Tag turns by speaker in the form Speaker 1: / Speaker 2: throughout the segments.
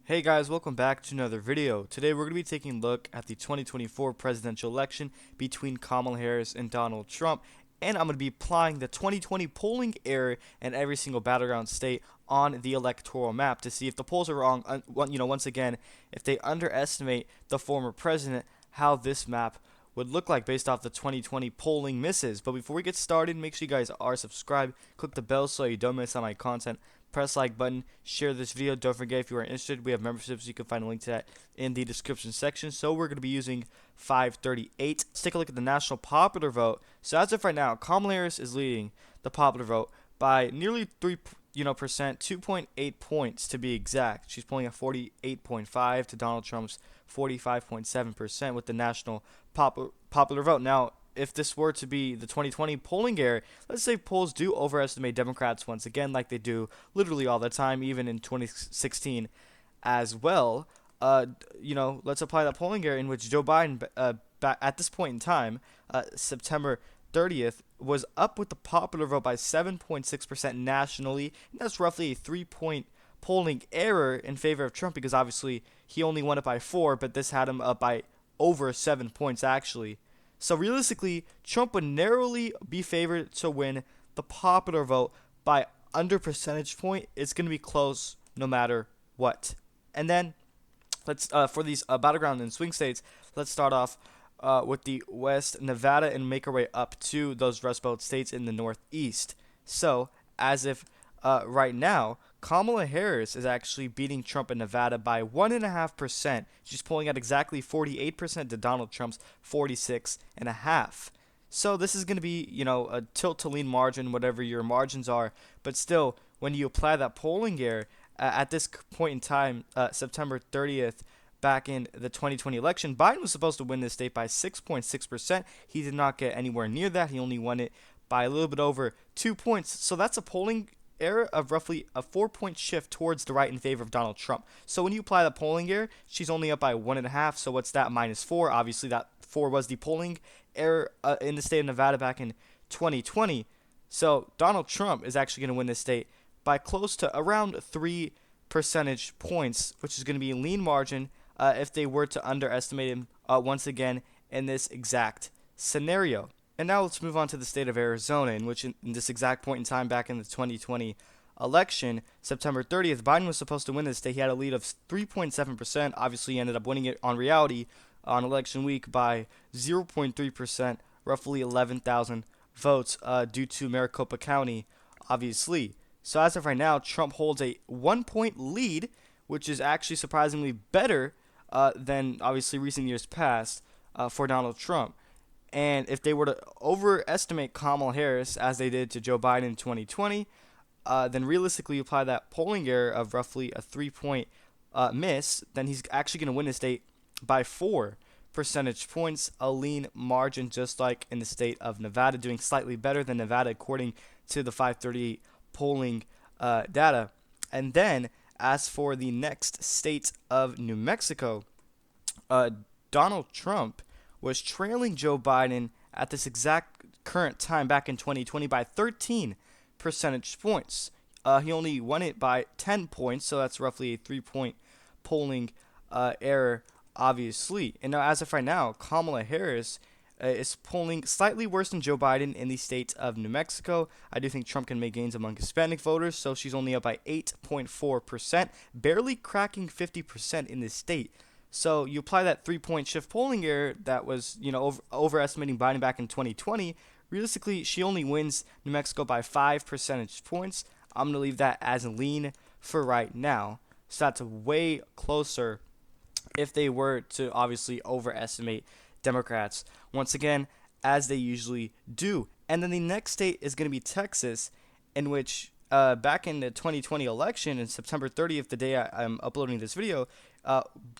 Speaker 1: Hey guys, welcome back to another video. Today we're going to be taking a look at the 2024 presidential election between Kamala Harris and Donald Trump, and I'm going to be applying the 2020 polling error in every single battleground state on the electoral map to see if the polls are wrong, once again, if they underestimate the former president, how this map would look like based off the 2020 polling misses. But before we get started, make sure you guys are subscribed, click the bell so you don't miss on my content. Press like button, share this video. Don't forget, if you are interested, we have memberships. You can find a link to that in the description section. So we're going to be using 538. Let's take a look at the national popular vote. So as of right now, Kamala Harris is leading the popular vote by nearly 3% 2.8 points to be exact. She's pulling at 48.5 to Donald Trump's 45.7% with the national popular vote. Now, if this were to be the 2020 polling error, let's say polls do overestimate Democrats once again, like they do literally all the time, even in 2016 as well. Let's apply that polling error in which Joe Biden, at this point in time, September 30th, was up with the popular vote by 7.6% nationally, and that's roughly a 3-point polling error in favor of Trump because obviously he only won it by 4, but this had him up by over 7 points actually. So realistically, Trump would narrowly be favored to win the popular vote by under percentage point. It's going to be close no matter what. And then let's for these battleground and swing states, let's start off with the West, Nevada, and make our way up to those Rust Belt states in the Northeast. So as if right now, Kamala Harris is actually beating Trump in Nevada by 1.5%. She's pulling at exactly 48% to Donald Trump's 46.5%. So this is going to be, a tilt to lean margin, whatever your margins are. But still, when you apply that polling error at this point in time, September 30th, back in the 2020 election, Biden was supposed to win this state by 6.6%. He did not get anywhere near that. He only won it by a little bit over 2 points. So that's a polling error of roughly a 4-point shift towards the right in favor of Donald Trump. So when you apply the polling error, she's only up by 1.5. So what's that? -4. Obviously, that 4 was the polling error in the state of Nevada back in 2020. So Donald Trump is actually going to win this state by close to around 3 percentage points, which is going to be a lean margin if they were to underestimate him once again in this exact scenario. And now let's move on to the state of Arizona, in which in this exact point in time back in the 2020 election, September 30th, Biden was supposed to win this state. He had a lead of 3.7%. Obviously, he ended up winning it on reality on election week by 0.3%, roughly 11,000 votes due to Maricopa County, obviously. So as of right now, Trump holds a 1-point lead, which is actually surprisingly better than obviously recent years past for Donald Trump. And if they were to overestimate Kamala Harris, as they did to Joe Biden in 2020, then realistically apply that polling error of roughly a 3-point miss, then he's actually going to win the state by 4 percentage points, a lean margin, just like in the state of Nevada, doing slightly better than Nevada according to the 538 polling data. And then as for the next state of New Mexico, Donald Trump was trailing Joe Biden at this exact current time back in 2020 by 13 percentage points. He only won it by 10 points, so that's roughly a 3-point polling error, obviously. And now, as of right now, Kamala Harris is polling slightly worse than Joe Biden in the state of New Mexico. I do think Trump can make gains among Hispanic voters, so she's only up by 8.4%, barely cracking 50% in this state. So you apply that 3-point shift polling error that was, overestimating Biden back in 2020. Realistically, she only wins New Mexico by 5 percentage points. I'm going to leave that as a lean for right now. So that's way closer if they were to obviously overestimate Democrats once again, as they usually do. And then the next state is going to be Texas, in which back in the 2020 election, in September 30th, the day I'm uploading this video,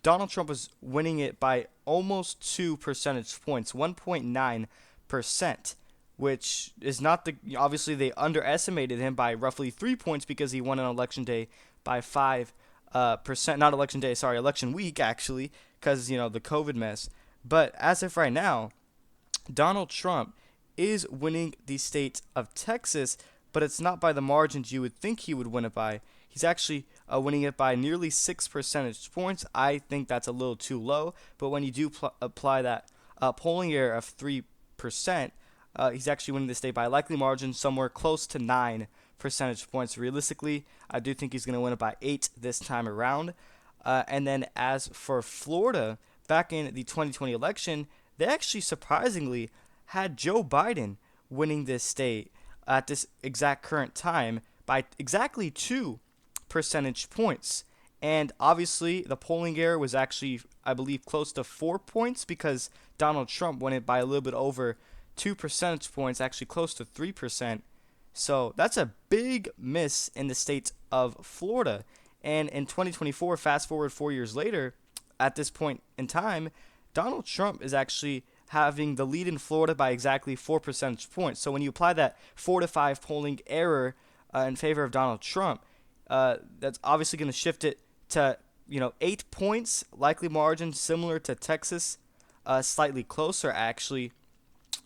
Speaker 1: Donald Trump was winning it by almost 2 percentage points, 1.9%, which is not the, obviously they underestimated him by roughly 3 points because he won on election day by 5%, not election day, sorry, election week actually, because, the COVID mess. But as of right now, Donald Trump is winning the state of Texas, but it's not by the margins you would think he would win it by. He's actually winning it by nearly 6 percentage points. I think that's a little too low, but when you do apply that polling error of 3%, he's actually winning the state by a likely margin somewhere close to 9 percentage points. Realistically, I do think he's going to win it by 8 this time around. And then as for Florida, back in the 2020 election, they actually surprisingly had Joe Biden winning this state at this exact current time by exactly 2 percentage points. And obviously, the polling error was actually, I believe, close to 4 points because Donald Trump won it by a little bit over 2 percentage points, actually close to 3%. So that's a big miss in the state of Florida. And in 2024, fast forward 4 years later, at this point in time, Donald Trump is actually having the lead in Florida by exactly 4 percentage points. So when you apply that 4 to 5 polling error in favor of Donald Trump, that's obviously going to shift it to 8 points, likely margin similar to Texas, slightly closer actually.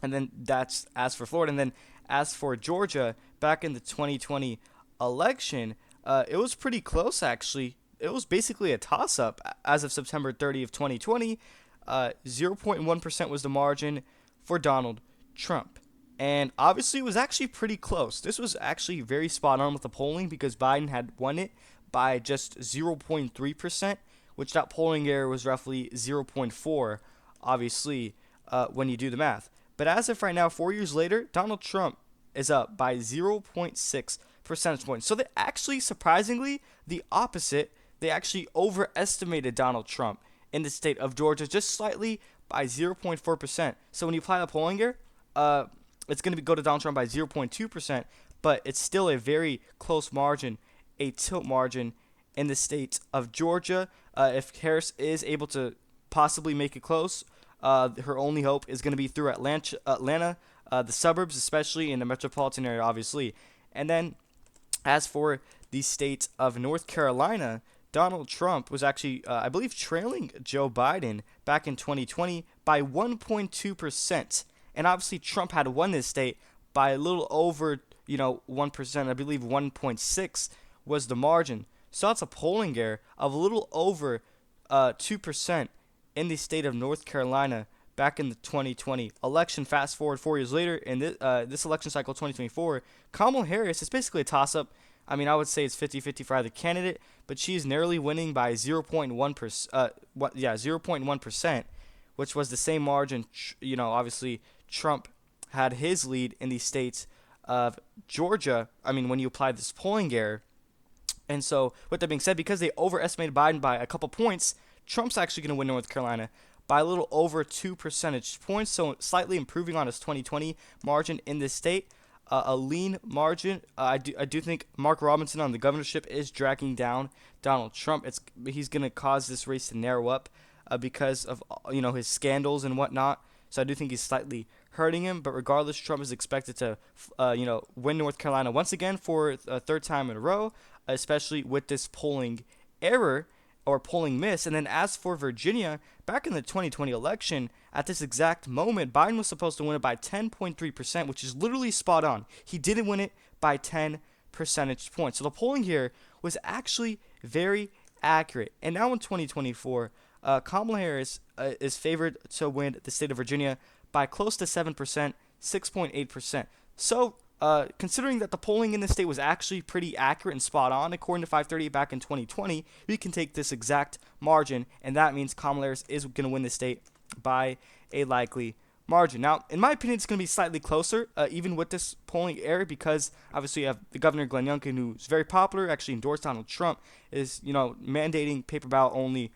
Speaker 1: And then that's as for Florida. And then as for Georgia, back in the 2020 election, it was pretty close actually. It was basically a toss-up as of September 30th, 2020. 0.1% was the margin for Donald Trump. And obviously, it was actually pretty close. This was actually very spot on with the polling because Biden had won it by just 0.3%, which that polling error was roughly 0.4, obviously, when you do the math. But as of right now, 4 years later, Donald Trump is up by 0.6 percentage points. So they actually, surprisingly, the opposite. They actually overestimated Donald Trump in the state of Georgia just slightly by 0.4%. So when you apply the polling error, it's going to go to Donald Trump by 0.2%, but it's still a very close margin, a tilt margin in the state of Georgia. If Harris is able to possibly make it close, her only hope is going to be through Atlanta, the suburbs, especially in the metropolitan area, obviously. And then as for the state of North Carolina, Donald Trump was actually, I believe, trailing Joe Biden back in 2020 by 1.2%. And obviously, Trump had won this state by a little over, 1%. I believe 1.6 was the margin. So that's a polling error of a little over 2% in the state of North Carolina back in the 2020 election. Fast forward 4 years later, in this election cycle, 2024, Kamala Harris is basically a toss-up. I mean, I would say it's 50-50 for either candidate, but she's narrowly winning by 0.1%, which was the same margin. Obviously, Trump had his lead in the states of Georgia. I mean, when you apply this polling error. And so, with that being said, because they overestimated Biden by a couple points, Trump's actually going to win North Carolina by a little over 2 percentage points, so slightly improving on his 2020 margin in this state. A lean margin. I do think Mark Robinson on the governorship is dragging down Donald Trump. He's going to cause this race to narrow up because of his scandals and whatnot. So I do think he's slightly hurting him. But regardless, Trump is expected to win North Carolina once again for a third time in a row, especially with this polling error or polling miss. And then as for Virginia, back in the 2020 election, at this exact moment, Biden was supposed to win it by 10.3%, which is literally spot on. He didn't win it by 10 percentage points. So the polling here was actually very accurate. And now in 2024, Kamala Harris is favored to win the state of Virginia by close to 7%, 6.8%. So considering that the polling in the state was actually pretty accurate and spot on, according to 538 back in 2020, we can take this exact margin, and that means Kamala Harris is going to win the state by a likely margin. Now, in my opinion, it's going to be slightly closer, even with this polling error, because obviously you have the governor, Glenn Youngkin, who's very popular, actually endorsed Donald Trump, is mandating paper ballot only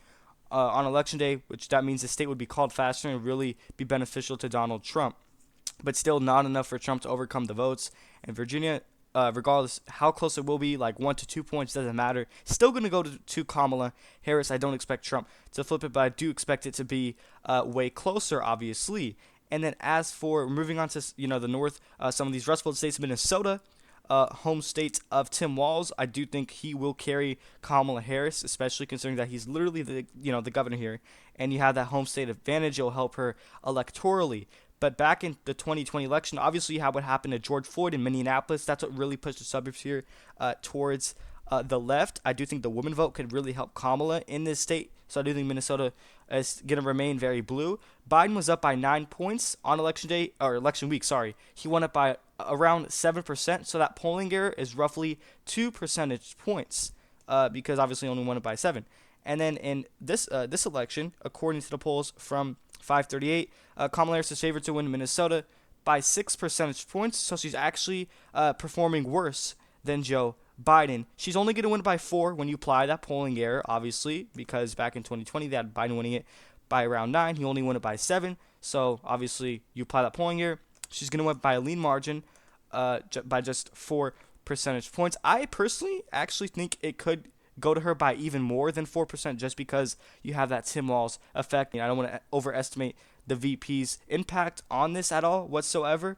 Speaker 1: on election day, which that means the state would be called faster and really be beneficial to Donald Trump. But still not enough for Trump to overcome the votes. And Virginia, regardless how close it will be, like 1 to 2 points, doesn't matter. Still going to go to Kamala Harris. I don't expect Trump to flip it, but I do expect it to be way closer, obviously. And then as for moving on to the north, some of these Rust Belt states, Minnesota, home state of Tim Walz, I do think he will carry Kamala Harris, especially considering that he's literally the governor here, and you have that home state advantage. It'll help her electorally. But back in the 2020 election, obviously you have what happened to George Floyd in Minneapolis. That's what really pushed the suburbs here towards the left, I do think the women vote could really help Kamala in this state. So I do think Minnesota is going to remain very blue. Biden was up by 9 points on election day, or election week, sorry. He won up by around 7%. So that polling error is roughly 2 percentage points because obviously only won it by 7. And then in this election, according to the polls from 538, Kamala Harris is favored to win Minnesota by 6 percentage points. So she's actually performing worse than Joe Biden. She's only going to win by 4 when you apply that polling error, obviously, because back in 2020, they had Biden winning it by around 9. He only won it by 7. So obviously, you apply that polling error, she's going to win by a lean margin by just 4 percentage points. I personally actually think it could go to her by even more than 4% just because you have that Tim Walz effect. I don't want to overestimate the VP's impact on this at all whatsoever.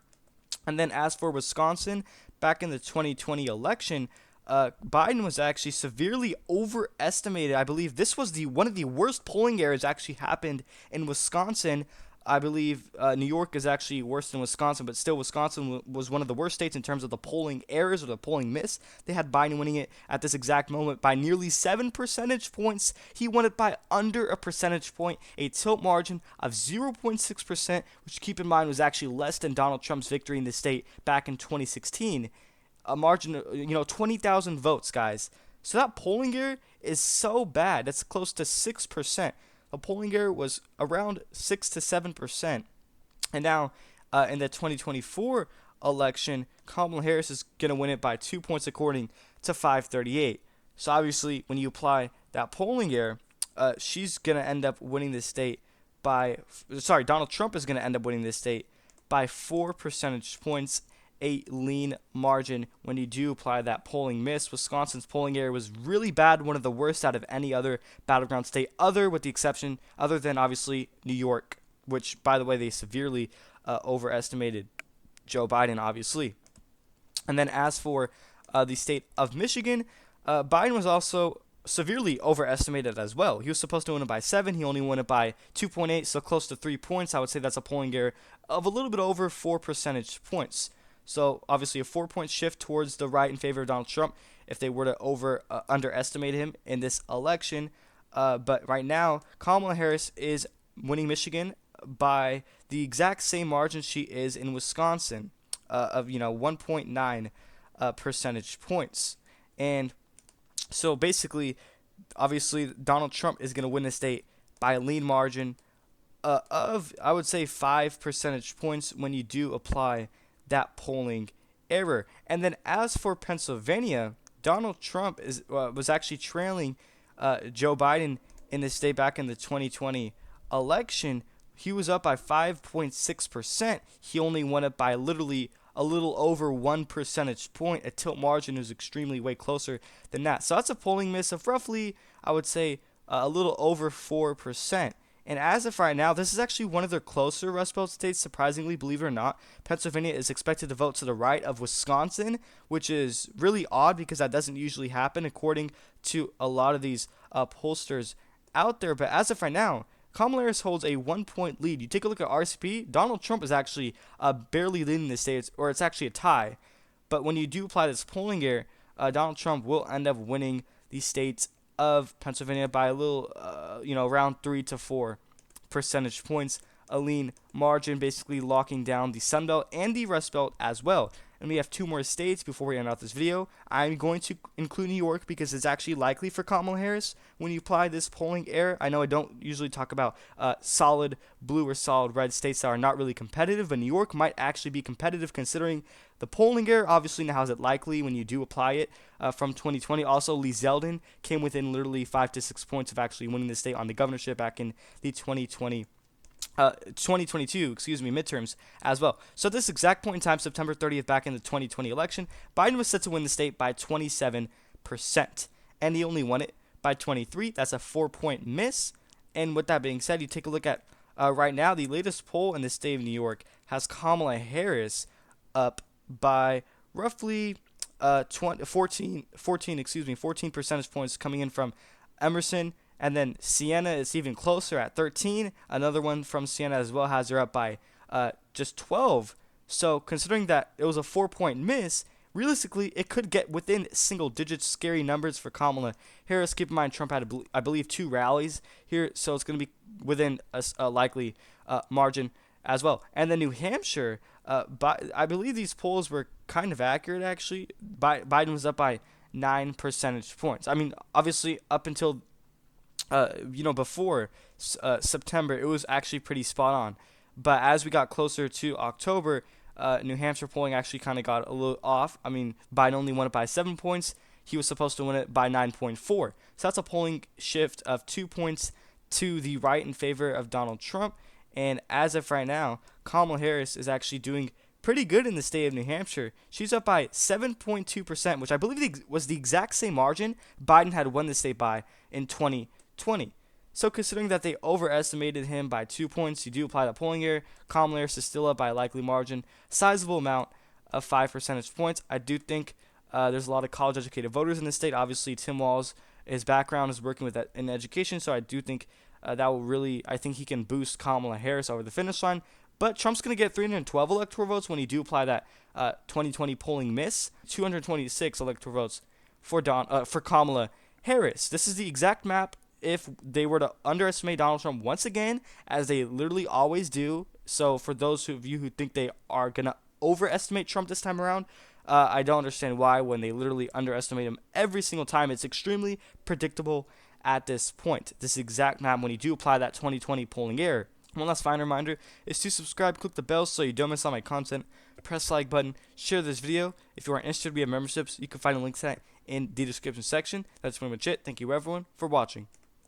Speaker 1: And then as for Wisconsin, back in the 2020 election, Biden was actually severely overestimated. I believe this was one of the worst polling errors actually happened in Wisconsin. I believe New York is actually worse than Wisconsin, but still Wisconsin was one of the worst states in terms of the polling errors or the polling miss. They had Biden winning it at this exact moment by nearly 7 percentage points. He won it by under a percentage point, a tilt margin of 0.6%, which keep in mind was actually less than Donald Trump's victory in the state back in 2016. A margin of 20,000 votes, guys. So that polling error is so bad. That's close to 6%. The polling error was around 6 to 7%. And now in the 2024 election, Kamala Harris is going to win it by 2 points according to 538. So obviously, when you apply that polling error, she's going to end up winning the state Donald Trump is going to end up winning this state by 4 percentage points, a lean margin when you do apply that polling miss. Wisconsin's polling error was really bad, one of the worst out of any other battleground state, other than obviously New York, which, by the way, they severely overestimated Joe Biden, obviously. And then as for the state of Michigan, Biden was also severely overestimated as well. He was supposed to win it by 7. He only won it by 2.8, so close to 3 points. I would say that's a polling error of a little bit over 4 percentage points. So obviously a 4-point shift towards the right in favor of Donald Trump if they were to underestimate him in this election. But right now, Kamala Harris is winning Michigan by the exact same margin she is in Wisconsin of 1.9 percentage points. And so basically, obviously, Donald Trump is going to win the state by a lean margin of, I would say, 5 percentage points when you do apply that polling error. And then as for Pennsylvania, Donald Trump was actually trailing Joe Biden in the state back in the 2020 election. He was up by 5.6%. He only won it by literally a little over 1 percentage point. A tilt margin is extremely way closer than that. So that's a polling miss of roughly, I would say, a little over 4%. And as of right now, this is actually one of their closer Rust Belt states, surprisingly, believe it or not. Pennsylvania is expected to vote to the right of Wisconsin, which is really odd because that doesn't usually happen according to a lot of these pollsters out there. But as of right now, Kamala Harris holds a 1-point lead. You take a look at RCP, Donald Trump is actually barely leading the states, or it's actually a tie. But when you do apply this polling error, Donald Trump will end up winning the states of Pennsylvania by a little, around 3 to 4 percentage points, a lean margin, basically locking down the Sun Belt and the Rust Belt as well. And we have 2 more states before we end out this video. I'm going to include New York because it's actually likely for Kamala Harris when you apply this polling error. I know I don't usually talk about solid blue or solid red states that are not really competitive, but New York might actually be competitive considering the polling error. Obviously, now is it likely when you do apply it from 2020. Also, Lee Zeldin came within literally 5 to 6 points of actually winning the state on the governorship back in the 2022 midterms as well. So at this exact point in time, September 30th, back in the 2020 election, Biden was set to win the state by 27%, and he only won it by 23. That's a 4-point miss. And with that being said, you take a look at right now, the latest poll in the state of New York has Kamala Harris up by roughly 14 percentage points coming in from Emerson. And then Siena is even closer at 13. Another one from Siena as well has her up by just 12. So considering that it was a 4-point miss, realistically, it could get within single digits, scary numbers for Kamala Harris. Keep in mind, Trump had, I believe, 2 rallies here, so it's going to be within a likely margin as well. And then New Hampshire, I believe these polls were kind of accurate, actually. Biden was up by 9 percentage points. I mean, obviously, up until before September, it was actually pretty spot on. But as we got closer to October, New Hampshire polling actually kind of got a little off. I mean, Biden only won it by 7 points. He was supposed to win it by 9.4. So that's a polling shift of 2 points to the right in favor of Donald Trump. And as of right now, Kamala Harris is actually doing pretty good in the state of New Hampshire. She's up by 7.2%, which I believe was the exact same margin Biden had won the state by in 2020. So considering that they overestimated him by 2 points, you do apply that polling error. Kamala Harris is still up by a likely margin, sizable amount of 5 percentage points. I do think there's a lot of college-educated voters in the state. Obviously, Tim Walz, his background is working with that in education, so I do think that will really, I think he can boost Kamala Harris over the finish line. But Trump's going to get 312 electoral votes when you do apply that 2020 polling miss. 226 electoral votes for Kamala Harris. This is the exact map if they were to underestimate Donald Trump once again, as they literally always do. So for those of you who think they are going to overestimate Trump this time around, I don't understand why when they literally underestimate him every single time. It's extremely predictable at this point. This exact map when you do apply that 2020 polling error. One last final reminder is to subscribe, click the bell so you don't miss all my content, press the like button, share this video. If you are interested to be a memberships, you can find a link to that in the description section. That's pretty much it. Thank you everyone for watching.